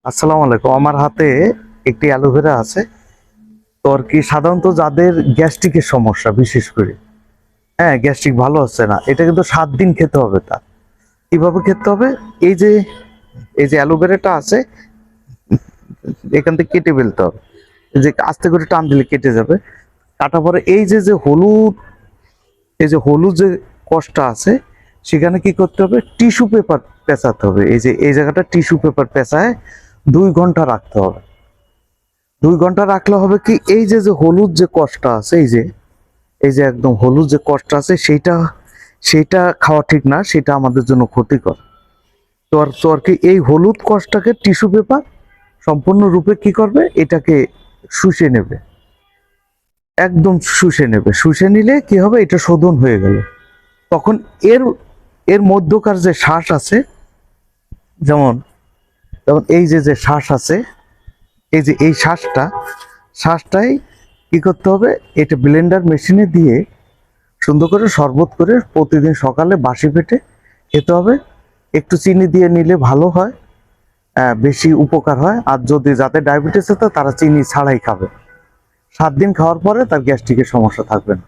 আসসালামু আলাইকুম। আমার হাতে একটি অ্যালোভেরা আছে। তো আর কি সাধারণত যাদের গ্যাস্ট্রিকের সমস্যা, বিশেষ করে গ্যাস্ট্রিক ভালো হচ্ছে না, এটা কিন্তু 7 দিন খেতে হবে। তার কিভাবে খেতে হবে? এই যে এই যে অ্যালোভেরাটা আছে, এখান থেকে কেটে ফেলতে হবে। এই যে আস্তে করে টান দিলে কেটে যাবে। কাটা পরে এই যে যে হলুদ, এই যে হলুদ যে কষটা আছে, সেখানে কি করতে হবে? টিস্যু পেপার পেঁচাতে হবে। এই যে এই জায়গাটা টিস্যু পেপার পেঁচায় 2 ঘন্টা রাখতে হবে। 2 ঘন্টা রাখলে হবে কি, এই যে যে হলুদ যে কষটা আছে, এই যে একদম হলুদ যে কষটা আছে, সেইটা সেইটা খাওয়া ঠিক না, সেটা আমাদের জন্য ক্ষতিকর। তো আর কি এই হলুদ কষটাকে টিস্যু পেপার সম্পূর্ণরূপে কি করবে, এটাকে শুষে নেবে। একদম শুষে নেবে। শুষে নিলে কি হবে, এটা শোধন হয়ে গেল। তখন এর এর মধ্যকার যে শ্বাস আছে, যেমন যেমন এই যে যে শ্বাস আছে, এই যে এই শ্বাসটাই কি করতে হবে, এটা ব্লেন্ডার মেশিনে দিয়ে সুন্দর করে শরবত করে প্রতিদিন সকালে বাসি পেটে খেতে হবে। একটু চিনি দিয়ে নিলে ভালো হয়, বেশি উপকার হয়। আর যদি যাদের ডায়াবেটিস আছে তারা চিনি ছাড়াই খাবে। 7 দিন খাওয়ার পরে তার গ্যাস্ট্রিকের সমস্যা থাকবে না।